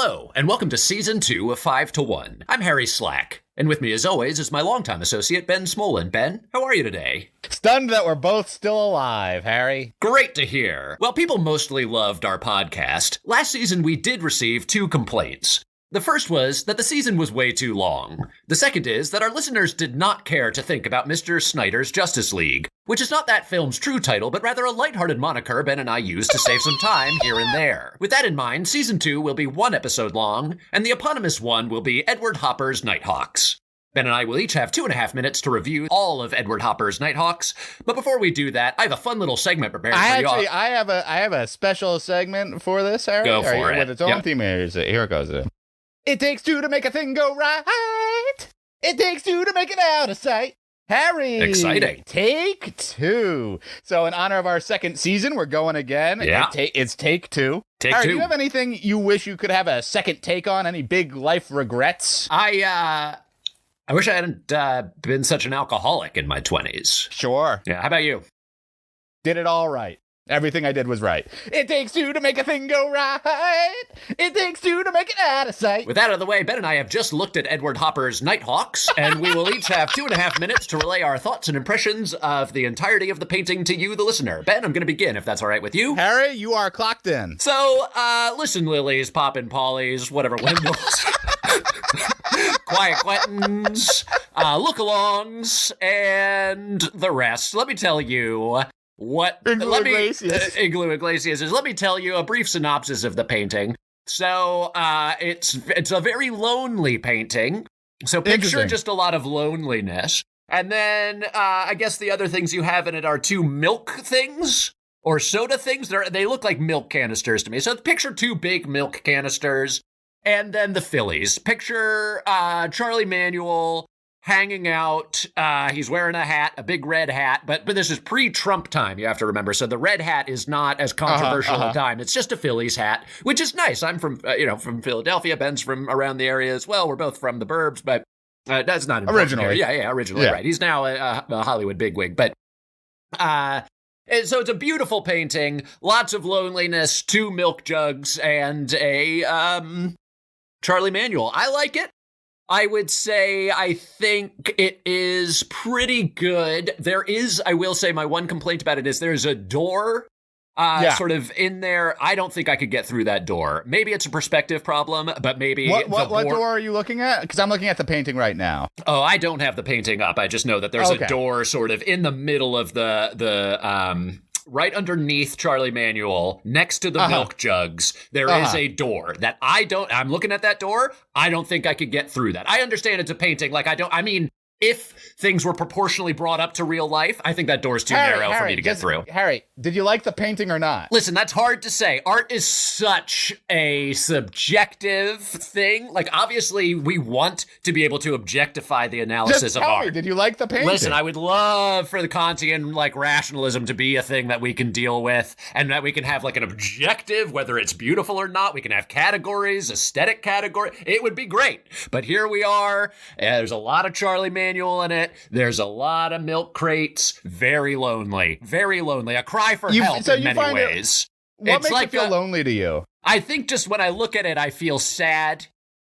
Hello, and welcome to Season 2 of 5 to 1. I'm Harry Slack, and with me as always is my longtime associate Ben Smolin. Ben, how are you today? Stunned that we're both still alive, Harry. Great to hear. Well, people mostly loved our podcast. Last season we did receive 2 complaints. The first was that the season was way too long. The second is that our listeners did not care to think about Mr. Snyder's Justice League, which is not that film's true title, but rather a lighthearted moniker Ben and I use to save some time here and there. With that in mind, Season 2 will be 1 episode long, and the eponymous one will be Edward Hopper's Nighthawks. Ben and I will each have 2.5 minutes to review all of Edward Hopper's Nighthawks. But before we do that, I have a fun little segment prepared for you all. I have a special segment for this, Harry. Go for it. With its own theme. Here it goes. It takes 2 to make a thing go right. It takes 2 to make it out of sight. Harry. Exciting. Take 2. So in honor of our second season, we're going again. Yeah. It's take 2. Take Harry, 2. do you have anything you wish you could have a second take on? Any big life regrets? I wish I hadn't been such an alcoholic in my 20s. Sure. Yeah, how about you? Did it all right. Everything I did was right. It takes 2 to make a thing go right. It takes 2 to make it out of sight. With that out of the way, Ben and I have just looked at Edward Hopper's Nighthawks, and we will each have 2.5 minutes to relay our thoughts and impressions of the entirety of the painting to you, the listener. Ben, I'm going to begin, if that's all right with you. Harry, you are clocked in. So, listen, lilies, poppin' pollies, whatever, windmills, quiet Quentins, look-alongs, and the rest. Let me tell you what Igloo Iglesias is. Let me tell you a brief synopsis of the painting. So it's a very lonely painting. So picture just a lot of loneliness. And then I guess the other things you have in it are 2 milk things or soda things. They look like milk canisters to me. So picture 2 big milk canisters. And then the Phillies. Picture Charlie Manuel hanging out. He's wearing a hat, a big red hat, but this is pre-Trump time, you have to remember. So the red hat is not as controversial a time. It's just a Phillies hat, which is nice. I'm from, from Philadelphia. Ben's from around the area as well. We're both from the burbs, but that's not originally. Yeah, originally, right. He's now a Hollywood bigwig, but so it's a beautiful painting, lots of loneliness, 2 milk jugs, and a Charlie Manuel. I like it. I would say I think it is pretty good. There is, I will say, my one complaint about it is there's a door sort of in there. I don't think I could get through that door. Maybe it's a perspective problem, but maybe... What door are you looking at? Because I'm looking at the painting right now. Oh, I don't have the painting up. I just know that there's a door sort of in the middle of the right underneath Charlie Manuel, next to the milk jugs, there is a door that I'm looking at that door. I don't think I could get through that. I understand it's a painting. If things were proportionally brought up to real life, I think that door's too narrow for me to get through. Harry, did you like the painting or not? Listen, that's hard to say. Art is such a subjective thing. Like, obviously, we want to be able to objectify the analysis of art. Did you like the painting? Listen, I would love for the Kantian, rationalism to be a thing that we can deal with, and that we can have, an objective, whether it's beautiful or not. We can have categories, aesthetic category. It would be great. But here we are. There's a lot of Charlie Manuel in it. There's a lot of milk crates. Very lonely. Very lonely. A cry for help in many ways. What makes it feel lonely to you? I think just when I look at it, I feel sad.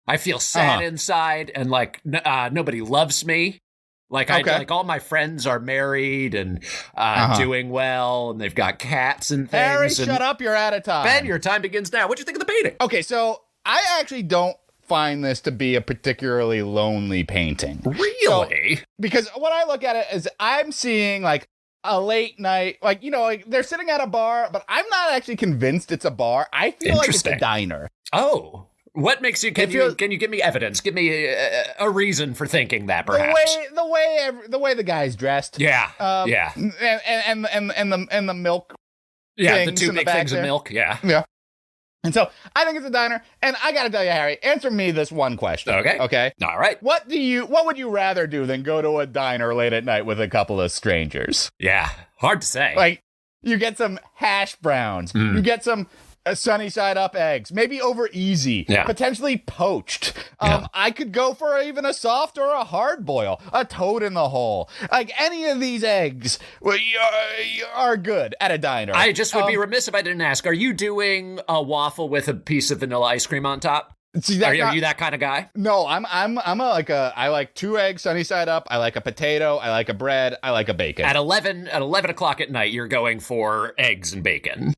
I feel sad inside, and nobody loves me. All my friends are married and doing well, and they've got cats and things. Harry, shut up. You're out of time. Ben, your time begins now. What'd you think of the painting? Okay, so I actually don't find this to be a particularly lonely painting. Really? Because what I look at it is I'm seeing a late night, they're sitting at a bar, but I'm not actually convinced it's a bar. I feel like it's a diner. Oh, what makes you, can you give me evidence? Give me a reason for thinking that, perhaps. The way the guy's dressed. Yeah. And the milk. Yeah, the 2 big things of milk. Yeah. Yeah. And so I think it's a diner, and I gotta tell you, Harry, answer me this one question. Okay. All right. What would you rather do than go to a diner late at night with a couple of strangers? Yeah, hard to say. You get some hash browns, you get some sunny side up eggs, maybe over easy, potentially poached. I could go for even a soft or a hard boil, a toad in the hole. Any of these eggs are good at a diner. I just would be remiss if I didn't ask, are you doing a waffle with a piece of vanilla ice cream on top? See, are you that kind of guy? No, I like 2 eggs sunny side up. I like a potato. I like a bread. I like a bacon. At 11 o'clock at night, you're going for eggs and bacon.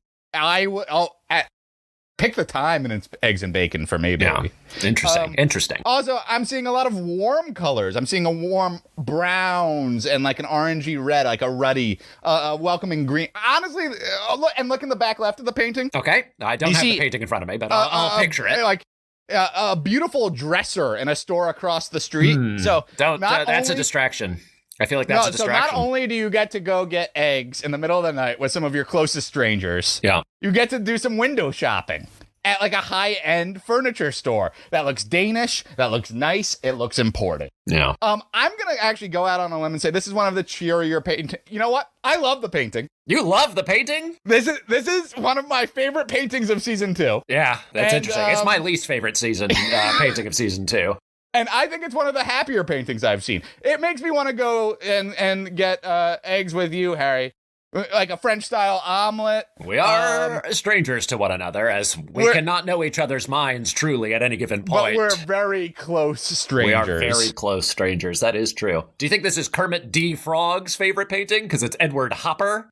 Pick the time and it's eggs and bacon for me, baby. Yeah. Interesting. Also, I'm seeing a lot of warm colors. I'm seeing a warm browns and like an orangey red, like a ruddy, welcoming green. Honestly, look in the back left of the painting. Okay, I don't have the painting in front of me, but I'll picture it. Like a beautiful dresser in a store across the street. So that's a distraction. I feel like that's a distraction. So not only do you get to go get eggs in the middle of the night with some of your closest strangers, you get to do some window shopping at like a high-end furniture store that looks Danish, that looks nice, it looks imported. Yeah. I'm gonna actually go out on a limb and say this is one of the cheerier paintings. You know what? I love the painting. You love the painting? This is one of my favorite paintings of season 2. Yeah, that's interesting. It's my least favorite season painting of season 2. And I think it's one of the happier paintings I've seen. It makes me want to go and get eggs with you, Harry. Like a French-style omelet. We are strangers to one another, as we cannot know each other's minds truly at any given point. But we're very close strangers. We are very close strangers. That is true. Do you think this is Kermit D. Frog's favorite painting? Because it's Edward Hopper?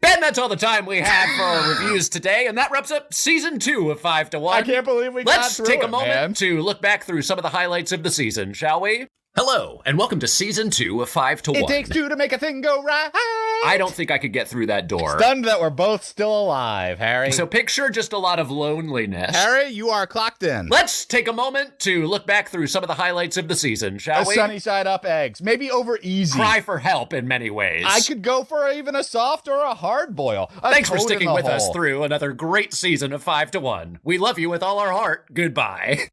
Ben, that's all the time we have for our reviews today, and that wraps up season 2 of 5 to 1. I can't believe we got through it, Let's take a moment to look back through some of the highlights of the season, shall we? Hello, and welcome to season 2 of 5 to 1. It takes 2 to make a thing go right. I don't think I could get through that door. Stunned that we're both still alive, Harry. So picture just a lot of loneliness. Harry, you are clocked in. Let's take a moment to look back through some of the highlights of the season, shall we? Sunny side up eggs, maybe over easy. Cry for help in many ways. I could go for even a soft or a hard boil. Thanks for sticking with us through another great season of 5 to 1. We love you with all our heart. Goodbye.